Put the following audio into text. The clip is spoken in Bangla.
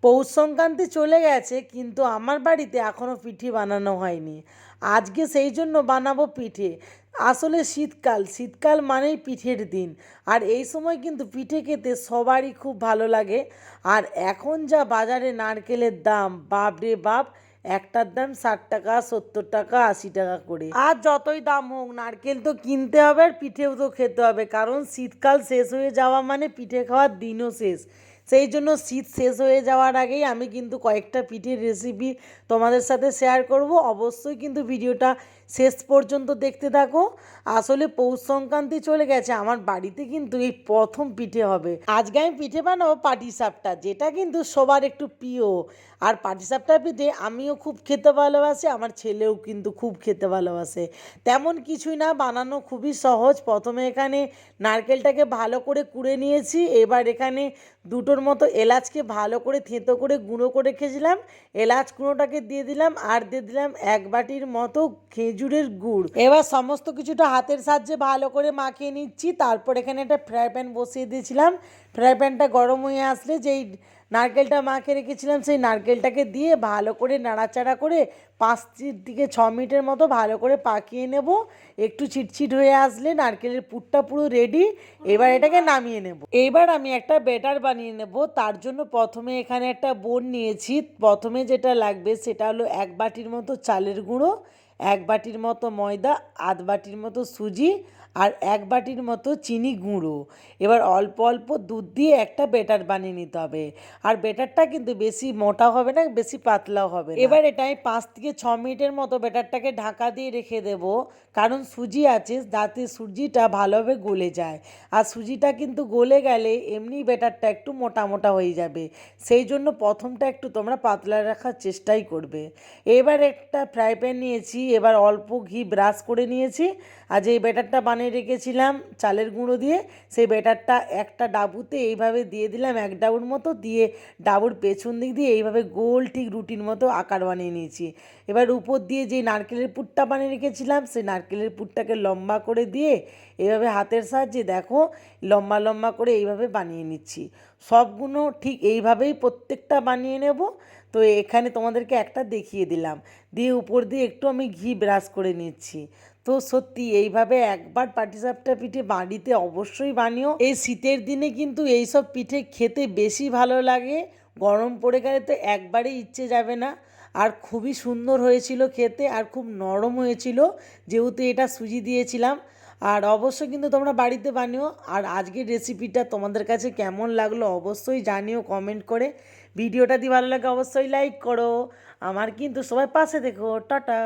পৌষ সংক্রান্তি চলে গেছে কিন্তু আমার বাড়িতে এখনও পিঠে বানানো হয়নি। আজকে সেই জন্য বানাবো পিঠে। আসলে শীতকাল, শীতকাল মানেই পিঠের দিন। আর এই সময় কিন্তু পিঠে খেতে সবারই খুব ভালো লাগে। আর এখন যা বাজারে নারকেলের দাম, বাপ রে বাপ! একটার দাম 60 টাকা, 70 টাকা, 80 টাকা করে। আর যতই দাম হোক, নারকেল তো কিনতে হবে আর পিঠেও তো খেতে হবে, কারণ শীতকাল শেষ হয়ে যাওয়া মানে পিঠে খাওয়ার দিনও শেষ। সেই জন্য শীত শেষ হয়ে যাওয়ার আগেই আমি কিন্তু কয়েকটা পিঠের রেসিপি তোমাদের সাথে শেয়ার করব। অবশ্যই কিন্তু ভিডিওটা শেষ পর্যন্ত দেখতে থাকো। আসলে পৌষ সংক্রান্তি চলে গেছে, আমার বাড়িতে কিন্তু এই প্রথম পিঠে হবে। আজকে আমি পিঠে বানাবো পাটিসাপটা, যেটা কিন্তু সবার একটু প্রিয়। আর পাটিসাপটা পিঠে আমিও খুব খেতে ভালোবাসি, আমার ছেলেও কিন্তু খুব খেতে ভালোবাসে। তেমন কিছুই না, বানানো খুবই সহজ। প্রথমে এখানে নারকেলটাকে ভালো করে কুড়ে নিয়েছি। এবার এখানে দুটোর মতো এলাচকে ভালো করে থেঁতো করে গুঁড়ো করে রেখেছিলাম, এলাচ গুঁড়োটাকে দিয়ে দিলাম। আর দিয়ে দিলাম 1 বাটির মতো খেজুরের গুড়। এবার সমস্ত কিছুটা হাতের সাহায্যে ভালো করে মাখিয়ে নিচ্ছি। তারপর এখানে একটা ফ্রাই প্যান বসিয়ে দিয়েছিলাম। ফ্রাই প্যানটা গরম হয়ে আসলে যেই নারকেলটা মাখিয়ে রেখেছিলাম সেই নারকেলটাকে দিয়ে ভালো করে নাড়াচাড়া করে 5 থেকে 6 মিনিটের মতো ভালো করে পাকিয়ে নেব। একটু চিটচিট হয়ে আসলে নারকেলের পুরটা পুরো রেডি। এবার এটাকে নামিয়ে নেব। এবার আমি একটা ব্যাটার বানিয়ে নেব। তার জন্য প্রথমে এখানে একটা বোল নিয়েছি। প্রথমে যেটা লাগবে সেটা হলো 1 বাটির মতো চালের গুঁড়ো, 1 বাটির মতো ময়দা, আধ বাটির মতো সুজি আর 1 বাটির মতো চিনি গুঁড়ো। এবার অল্প অল্প দুধ দিয়ে একটা ব্যাটার বানিয়ে নিতে হবে। আর ব্যাটারটা কিন্তু বেশি মোটা হবে না, বেশি পাতলাও হবে না। এবার এটা আমি 5 থেকে 6 মিনিটের মতো ব্যাটারটাকে ঢাকা দিয়ে রেখে দেব, কারণ সুজি আছে, যাতে সুজিটা ভালোভাবে গলে যায়। আর সুজিটা কিন্তু গলে গেলে এমনি ব্যাটারটা একটু মোটা মোটা হয়ে যাবে। সেই জন্য প্রথমটা একটু তোমরা পাতলা রাখার চেষ্টাই করবে। এবার একটা ফ্রাই প্যান নিয়েছি, এবার অল্প ঘি ব্রাশ করে নিয়েছি। আর যেই ব্যাটারটা বানিয়ে রেখেছিলাম চালের গুঁড়ো দিয়ে, সেই ব্যাটারটা একটা ডাবুতে এইভাবে দিয়ে দিলাম, 1 ডাবুর মতো দিয়ে ডাবুর পেছন দিক দিয়ে এইভাবে গোল ঠিক রুটির মতো আকার বানিয়ে নিয়েছি। এবার উপর দিয়ে যে নারকেলের পুরটা বানিয়ে রেখেছিলাম সেই নারকেলের পুরটাকে লম্বা করে দিয়ে এইভাবে হাতের সাহায্যে দেখো লম্বা লম্বা করে এইভাবে বানিয়ে নিচ্ছি। সবগুলো ঠিক এইভাবেই প্রত্যেকটা বানিয়ে নেব। তো এখানে তোমাদেরকে একটা দেখিয়ে দিলাম, দিয়ে উপর দিয়ে একটু আমি ঘি ব্রাশ করে নিচ্ছি। তো সত্যি এইভাবে একবার পাটিসাপটা পিঠে বাড়িতে অবশ্যই বানিও। এই শীতের দিনে কিন্তু এইসব পিঠে খেতে বেশি ভালো লাগে। গরম পড়ে গেলে তো একবারেই ইচ্ছে যাবে না। আর খুবই সুন্দর হয়েছিল খেতে, আর খুব নরম হয়েছিল যেহেতু এটা সুজি দিয়েছিলাম। আর অবশ্যই কিন্তু তোমরা বাড়িতে বানিও। আর আজকের রেসিপিটা তোমাদের কাছে কেমন লাগলো অবশ্যই জানিও কমেন্ট করে। ভিডিওটা যদি ভালো লাগে অবশ্যই লাইক করো। আমার কিন্তু সবাই পাশে দেখো। টাটা।